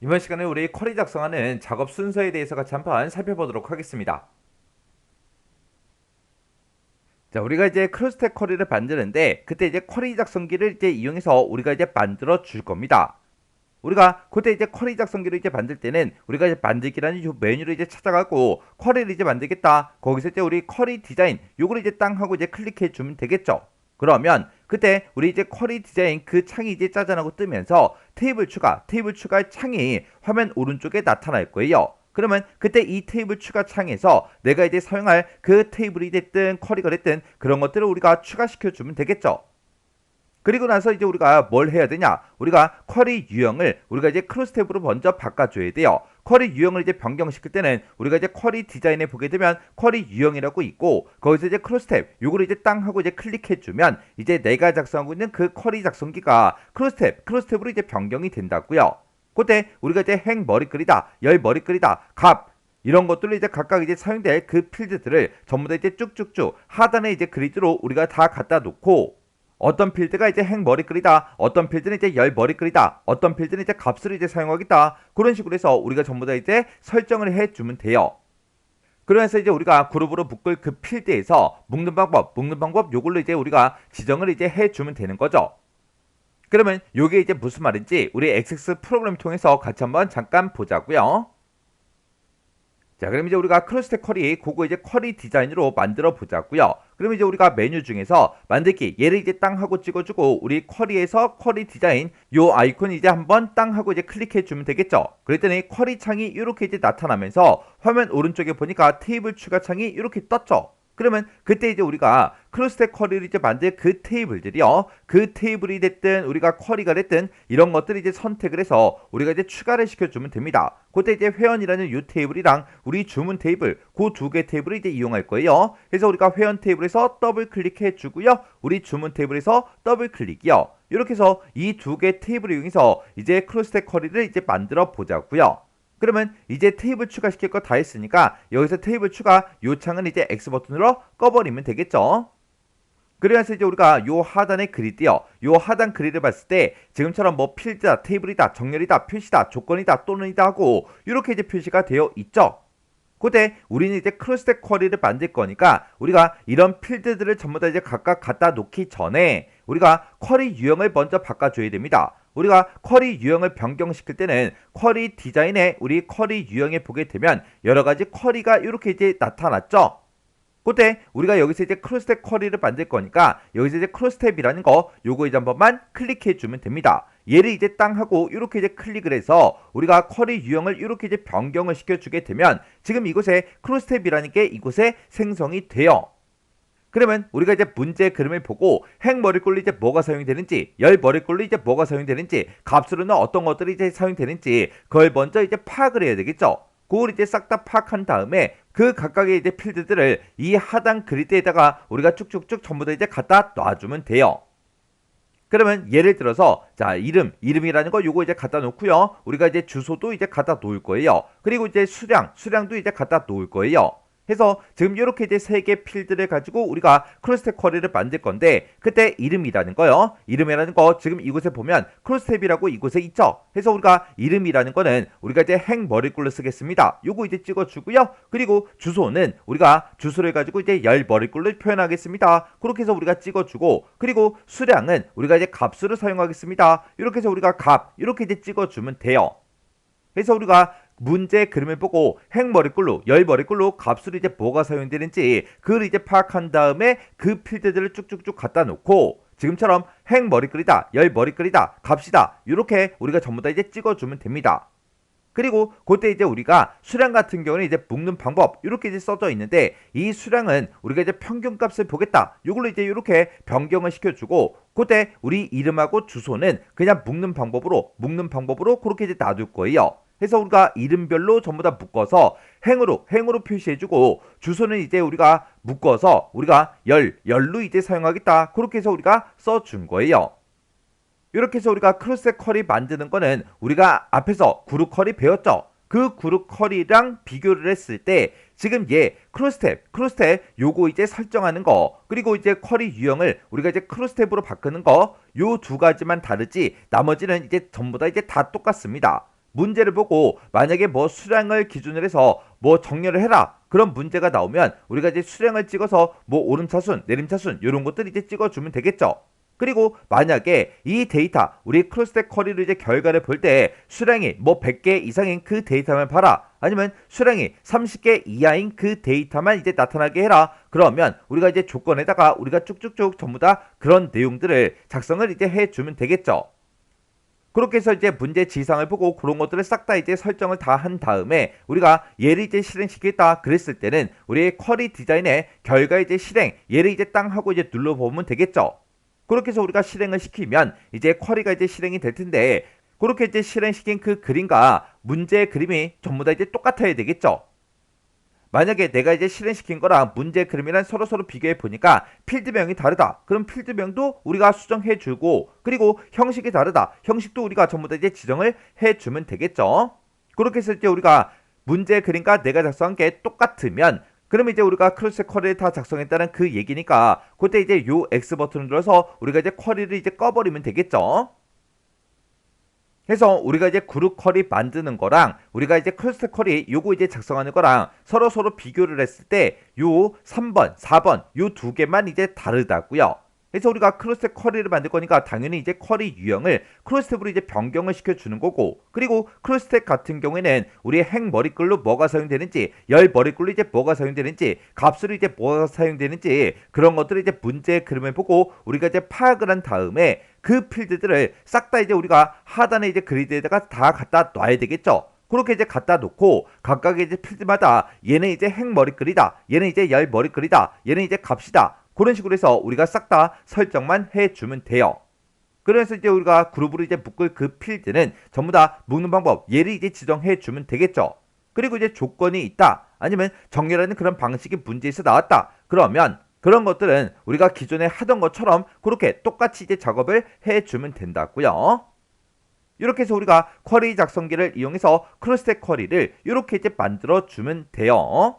이번 시간에 우리 쿼리 작성하는 작업 순서에 대해서 같이 한번 살펴보도록 하겠습니다. 자, 우리가 이제 크로스텍 쿼리를 만드는데 그때 이제 쿼리 작성기를 이제 이용해서 우리가 이제 만들어 줄 겁니다. 우리가 그때 이제 쿼리 작성기를 이제 만들 때는 우리가 이제 만들기라는 이 메뉴를 이제 찾아가고 쿼리를 이제 만들겠다. 거기서 이제 우리 쿼리 디자인 요거를 이제 땅 하고 이제 클릭해 주면 되겠죠. 그러면 그때 우리 이제 쿼리 디자인 그 창이 이제 짜잔하고 뜨면서 테이블 추가 창이 화면 오른쪽에 나타날 거예요. 그러면 그때 이 테이블 추가 창에서 내가 이제 사용할 그 테이블이 됐든 쿼리가 됐든 그런 것들을 우리가 추가시켜 주면 되겠죠. 그리고 나서 이제 우리가 뭘 해야 되냐? 우리가 쿼리 유형을 우리가 이제 크로스 탭으로 먼저 바꿔줘야 돼요. 쿼리 유형을 이제 변경시킬 때는 우리가 이제 쿼리 디자인에 보게 되면 쿼리 유형이라고 있고 거기서 이제 크로스 탭 요거를 이제 땅 하고 이제 클릭해주면 이제 내가 작성하고 있는 그 쿼리 작성기가 크로스 탭으로 이제 변경이 된다고요. 그때 우리가 이제 행 머리글이다, 열 머리글이다, 값 이런 것들로 이제 각각 이제 사용될 그 필드들을 전부 다 이제 쭉쭉쭉 하단에 이제 그리드로 우리가 다 갖다 놓고 어떤 필드가 이제 행 머리글이다, 어떤 필드는 이제 열 머리글이다, 어떤 필드는 이제 값을 이제 사용하겠다. 그런 식으로 해서 우리가 전부 다 이제 설정을 해주면 돼요. 그러면서 이제 우리가 그룹으로 묶을 그 필드에서 묶는 방법 요걸로 이제 우리가 지정을 이제 해주면 되는 거죠. 그러면 요게 이제 무슨 말인지 우리 XX 프로그램 통해서 같이 한번 잠깐 보자고요. 자, 그럼 이제 우리가 크로스텍 쿼리 그거 이제 쿼리 디자인으로 만들어 보자고요. 그럼 이제 우리가 메뉴 중에서 만들기 얘를 이제 땅 하고 찍어주고 우리 쿼리에서 쿼리 디자인 요 아이콘 이제 한번 땅 하고 이제 클릭해 주면 되겠죠. 그랬더니 쿼리 창이 이렇게 이제 나타나면서 화면 오른쪽에 보니까 테이블 추가 창이 이렇게 떴죠. 그러면 그때 이제 우리가 크로스텍 쿼리를 이제 만들 그 테이블들이요. 그 테이블이 됐든 우리가 쿼리가 됐든 이런 것들을 이제 선택을 해서 우리가 이제 추가를 시켜주면 됩니다. 그때 이제 회원이라는 이 테이블이랑 우리 주문 테이블 그 두 개 테이블을 이제 이용할 거예요. 그래서 우리가 회원 테이블에서 더블 클릭해 주고요. 우리 주문 테이블에서 더블 클릭이요. 이렇게 해서 이 두 개 테이블을 이용해서 이제 크로스텍 쿼리를 이제 만들어 보자고요. 그러면 이제 테이블 추가시킬 거 다 했으니까 여기서 테이블 추가 요 창은 이제 X 버튼으로 꺼버리면 되겠죠. 그래서 이제 우리가 요 하단의 그리드요. 요 하단 그리드 봤을 때 지금처럼 뭐 필드다, 테이블이다, 정렬이다, 표시다, 조건이다, 또는이다 하고 이렇게 이제 표시가 되어 있죠. 그때 우리는 이제 크로스텍 쿼리를 만들 거니까 우리가 이런 필드들을 전부 다 이제 각각 갖다 놓기 전에 우리가 쿼리 유형을 먼저 바꿔줘야 됩니다. 우리가 쿼리 유형을 변경시킬 때는 쿼리 디자인에 우리 쿼리 유형에 보게 되면 여러 가지 쿼리가 이렇게 이제 나타났죠. 그때 우리가 여기서 이제 크로스탭 쿼리를 만들 거니까 여기서 이제 크로스탭이라는 거 요거 이제 한 번만 클릭해 주면 됩니다. 얘를 이제 땅 하고 이렇게 이제 클릭을 해서 우리가 쿼리 유형을 이렇게 이제 변경을 시켜주게 되면 지금 이곳에 크로스탭이라는 게 이곳에 생성이 돼요. 그러면 우리가 이제 문제 그림을 보고 행 머리꼴로 이제 뭐가 사용이 되는지, 열 머리꼴로 이제 뭐가 사용이 되는지, 값으로는 어떤 것들이 이제 사용이 되는지 그걸 먼저 이제 파악을 해야 되겠죠. 그걸 이제 싹 다 파악한 다음에 그 각각의 이제 필드들을 이 하단 그리드에다가 우리가 쭉쭉쭉 전부 다 이제 갖다 놔주면 돼요. 그러면 예를 들어서 자 이름이라는 거 요거 이제 갖다 놓고요. 우리가 이제 주소도 이제 갖다 놓을 거예요. 그리고 이제 수량도 이제 갖다 놓을 거예요. 해서 지금 이렇게 이제 세 개 필드를 가지고 우리가 크로스탭 쿼리를 만들 건데 그때 이름이라는 거요. 이름이라는 거 지금 이곳에 보면 크로스탭이라고 이곳에 있죠. 해서 우리가 이름이라는 거는 우리가 이제 행 머리글로 쓰겠습니다. 요거 이제 찍어주고요. 그리고 주소는 우리가 주소를 가지고 이제 열 머리글로 표현하겠습니다. 그렇게 해서 우리가 찍어주고 그리고 수량은 우리가 이제 값으로 사용하겠습니다. 이렇게 해서 우리가 값 이렇게 이제 찍어주면 돼요. 그래서 우리가 문제 그림을 보고 행 머리글로 열 머리글로 값으로 이제 뭐가 사용되는지 그걸 이제 파악한 다음에 그 필드들을 쭉쭉쭉 갖다 놓고 지금처럼 행 머리글이다 열 머리글이다 값이다 이렇게 우리가 전부 다 이제 찍어주면 됩니다. 그리고 그때 이제 우리가 수량 같은 경우는 이제 묶는 방법 이렇게 이제 써져 있는데 이 수량은 우리가 이제 평균값을 보겠다 이걸로 이제 이렇게 변경을 시켜주고 그때 우리 이름하고 주소는 그냥 묶는 방법으로 그렇게 이제 놔둘 거예요. 그래서 우리가 이름별로 전부 다 묶어서 행으로 표시해주고 주소는 이제 우리가 묶어서 우리가 열로 이제 사용하겠다 그렇게 해서 우리가 써준 거예요. 이렇게 해서 우리가 크로스 쿼리 만드는 거는 우리가 앞에서 그룹 쿼리 배웠죠. 그 그룹 쿼리랑 비교를 했을 때 지금 얘 크로스탭 요거 이제 설정하는 거 그리고 이제 쿼리 유형을 우리가 이제 크로스탭으로 바꾸는 거 요 두 가지만 다르지 나머지는 이제 전부 다 이제 다 똑같습니다. 문제를 보고 만약에 뭐 수량을 기준으로 해서 뭐 정렬을 해라 그런 문제가 나오면 우리가 이제 수량을 찍어서 뭐 오름차순, 내림차순 이런 것들 이제 찍어주면 되겠죠. 그리고 만약에 이 데이터 우리 크로스텍 쿼리로 이제 결과를 볼 때 수량이 뭐 100개 이상인 그 데이터만 봐라 아니면 수량이 30개 이하인 그 데이터만 이제 나타나게 해라 그러면 우리가 이제 조건에다가 우리가 쭉쭉쭉 전부 다 그런 내용들을 작성을 이제 해주면 되겠죠. 그렇게 해서 이제 문제 지상을 보고 그런 것들을 싹 다 이제 설정을 다 한 다음에 우리가 얘를 이제 실행시키겠다 그랬을 때는 우리의 쿼리 디자인의 결과 이제 실행 얘를 이제 땅 하고 이제 눌러보면 되겠죠. 그렇게 해서 우리가 실행을 시키면 이제 쿼리가 이제 실행이 될 텐데 그렇게 이제 실행시킨 그 그림과 문제의 그림이 전부 다 이제 똑같아야 되겠죠. 만약에 내가 이제 실행시킨 거랑 문제 그림이랑 서로 비교해 보니까 필드명이 다르다. 그럼 필드명도 우리가 수정해 주고 그리고 형식이 다르다. 형식도 우리가 전부 다 이제 지정을 해 주면 되겠죠. 그렇게 해서 이제 우리가 문제 그림과 내가 작성한 게 똑같으면 그러면 이제 우리가 크로스 쿼리를 다 작성했다는 그 얘기니까 그때 이제 요 X 버튼을 눌러서 우리가 이제 쿼리를 이제 꺼버리면 되겠죠. 해서 우리가 이제 그룹 쿼리 만드는 거랑 우리가 이제 클러스터 쿼리 요거 이제 작성하는 거랑 서로 비교를 했을 때 요 3번, 4번 요 두 개만 이제 다르다고요. 그래서 우리가 크로스텍 쿼리를 만들 거니까 당연히 이제 쿼리 유형을 크로스텍으로 이제 변경을 시켜주는 거고 그리고 크로스텍 같은 경우에는 우리의 행 머리글로 뭐가 사용되는지 열 머리글로 이제 뭐가 사용되는지 값으로 이제 뭐가 사용되는지 그런 것들을 이제 문제의 그림을 보고 우리가 이제 파악을 한 다음에 그 필드들을 싹 다 이제 우리가 하단에 이제 그리드에다가 다 갖다 놔야 되겠죠. 그렇게 이제 갖다 놓고 각각의 이제 필드마다 얘는 이제 행 머리글이다 얘는 이제 열 머리글이다 얘는 이제 값이다 그런 식으로 해서 우리가 싹 다 설정만 해주면 돼요. 그래서 이제 우리가 그룹으로 이제 묶을 그 필드는 전부 다 묶는 방법 얘를 이제 지정해주면 되겠죠. 그리고 이제 조건이 있다 아니면 정렬하는 그런 방식이 문제에서 나왔다 그러면 그런 것들은 우리가 기존에 하던 것처럼 그렇게 똑같이 이제 작업을 해주면 된다고요. 이렇게 해서 우리가 쿼리 작성기를 이용해서 크로스텍 쿼리를 이렇게 이제 만들어 주면 돼요.